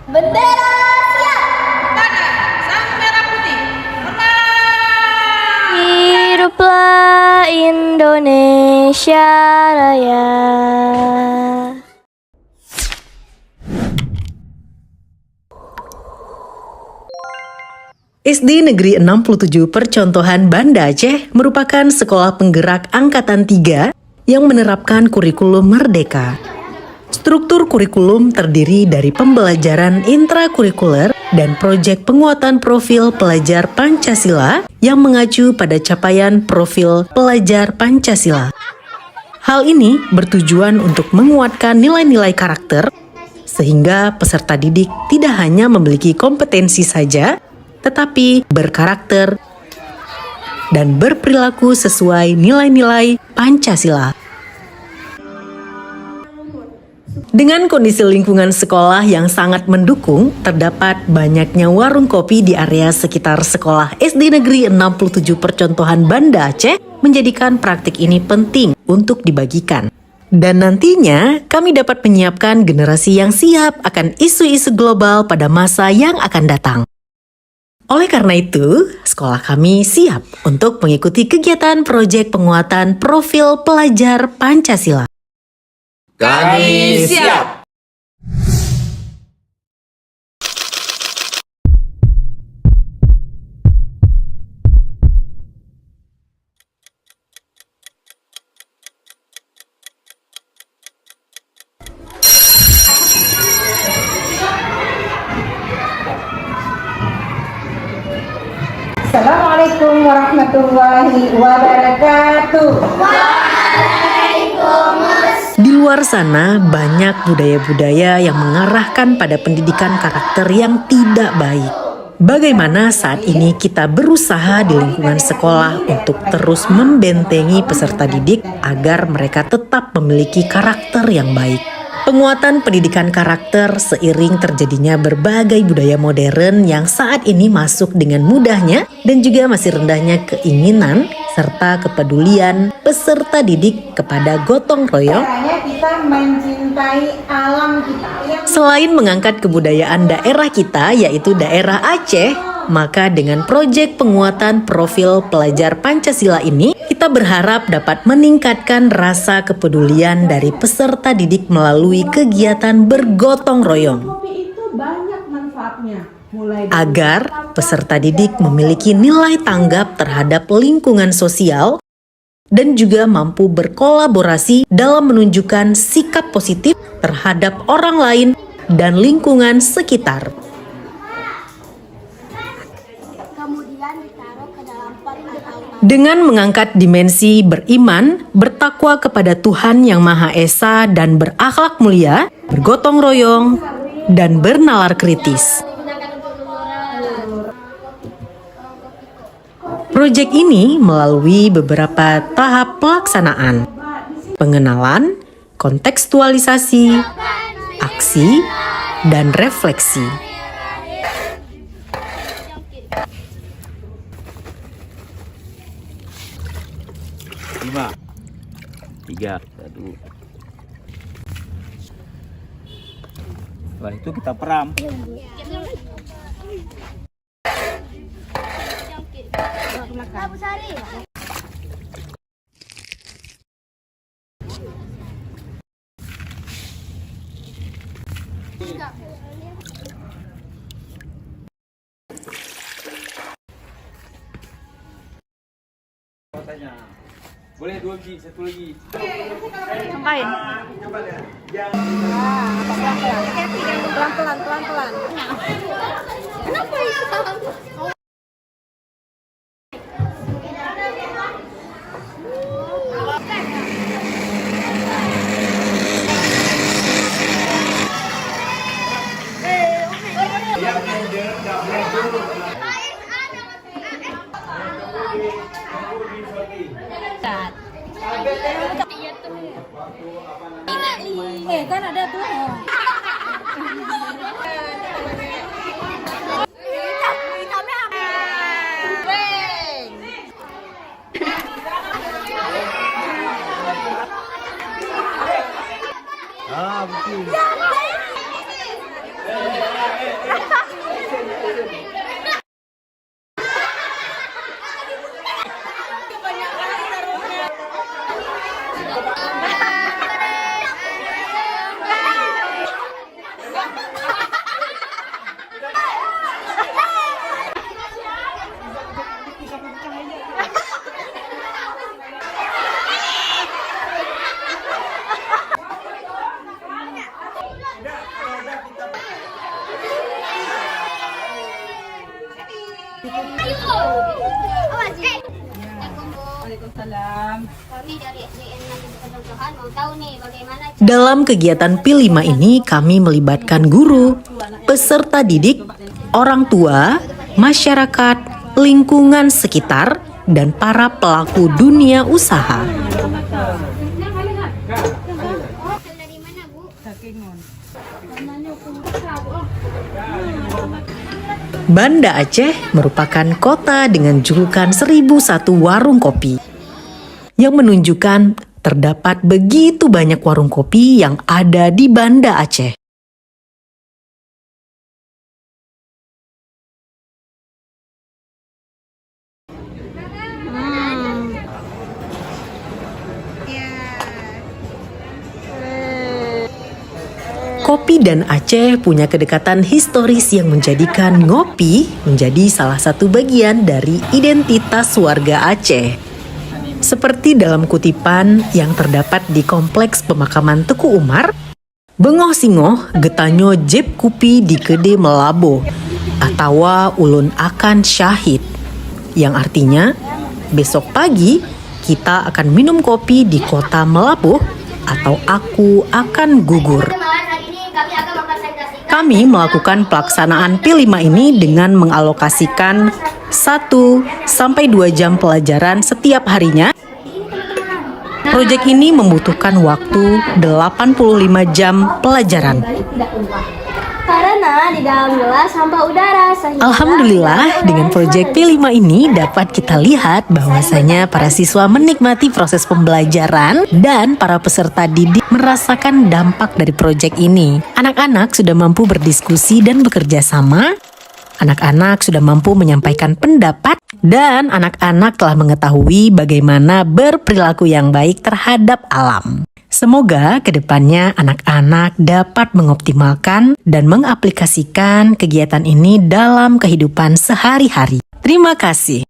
Bendera siap. Pada sang merah putih. Hiduplah Indonesia Raya. SD Negeri 67 Percontohan Banda Aceh merupakan sekolah penggerak angkatan 3 yang menerapkan kurikulum merdeka. Struktur kurikulum terdiri dari pembelajaran intrakurikuler dan proyek penguatan profil pelajar Pancasila yang mengacu pada capaian profil pelajar Pancasila. Hal ini bertujuan untuk menguatkan nilai-nilai karakter sehingga peserta didik tidak hanya memiliki kompetensi saja, tetapi berkarakter dan berperilaku sesuai nilai-nilai Pancasila. Dengan kondisi lingkungan sekolah yang sangat mendukung, terdapat banyaknya warung kopi di area sekitar sekolah SD Negeri 67 Percontohan Banda Aceh menjadikan praktik ini penting untuk dibagikan. Dan nantinya kami dapat menyiapkan generasi yang siap akan isu-isu global pada masa yang akan datang. Oleh karena itu, sekolah kami siap untuk mengikuti kegiatan proyek penguatan profil pelajar Pancasila. Kami siap. Assalamualaikum warahmatullahi wabarakatuh. Di luar sana banyak budaya-budaya yang mengarahkan pada pendidikan karakter yang tidak baik. Bagaimana saat ini kita berusaha di lingkungan sekolah untuk terus membentengi peserta didik agar mereka tetap memiliki karakter yang baik. Penguatan pendidikan karakter seiring terjadinya berbagai budaya modern yang saat ini masuk dengan mudahnya dan juga masih rendahnya keinginan serta kepedulian peserta didik kepada gotong royong. Kita mencintai alam kita. Selain mengangkat kebudayaan daerah kita yaitu daerah Aceh, maka dengan proyek penguatan profil pelajar Pancasila ini, kita berharap dapat meningkatkan rasa kepedulian dari peserta didik melalui kegiatan bergotong royong. Kopi itu banyak manfaatnya. Agar peserta didik memiliki nilai tanggap terhadap lingkungan sosial dan juga mampu berkolaborasi dalam menunjukkan sikap positif terhadap orang lain dan lingkungan sekitar. Dengan mengangkat dimensi beriman, bertakwa kepada Tuhan Yang Maha Esa dan berakhlak mulia, bergotong royong, dan bernalar kritis. Proyek ini melalui beberapa tahap pelaksanaan, pengenalan, kontekstualisasi, aksi, dan refleksi. Lima, tiga, satu. Setelah itu kita peram. Boleh 2 biji, 1 lagi. Ngapain? Pelan-pelan. Kenapa itu? Kan ada tuh. Ah, betul. Kami dari SDN Negeri Pedogahan mau tahu nih bagaimana Dalam kegiatan P5 ini kami melibatkan guru, peserta didik, orang tua, masyarakat, lingkungan sekitar, dan para pelaku dunia usaha. dari mana, Bu? Banda Aceh merupakan kota dengan julukan 1001 warung kopi yang menunjukkan terdapat begitu banyak warung kopi yang ada di Banda Aceh. Kopi dan Aceh punya kedekatan historis yang menjadikan ngopi menjadi salah satu bagian dari identitas warga Aceh. Seperti dalam kutipan yang terdapat di Kompleks Pemakaman Teku Umar, Bengoh Singoh getanyo jeb kupi di Kede Melabo, atawa ulun akan syahid, yang artinya besok pagi kita akan minum kopi di kota Melabo atau aku akan gugur. Hari ini kami akan mempresentasikan Kami melakukan pelaksanaan P5 ini dengan mengalokasikan 1-2 jam pelajaran setiap harinya. Proyek ini membutuhkan waktu 85 jam pelajaran. karena di dalam gelas sampah udara sehingga Alhamdulillah, dengan proyek P5 ini dapat kita lihat bahwasanya para siswa menikmati proses pembelajaran dan para peserta didik merasakan dampak dari proyek ini. Anak-anak sudah mampu berdiskusi dan bekerja sama. Anak-anak sudah mampu menyampaikan pendapat dan anak-anak telah mengetahui bagaimana berperilaku yang baik terhadap alam. Semoga kedepannya anak-anak dapat mengoptimalkan dan mengaplikasikan kegiatan ini dalam kehidupan sehari-hari. Terima kasih.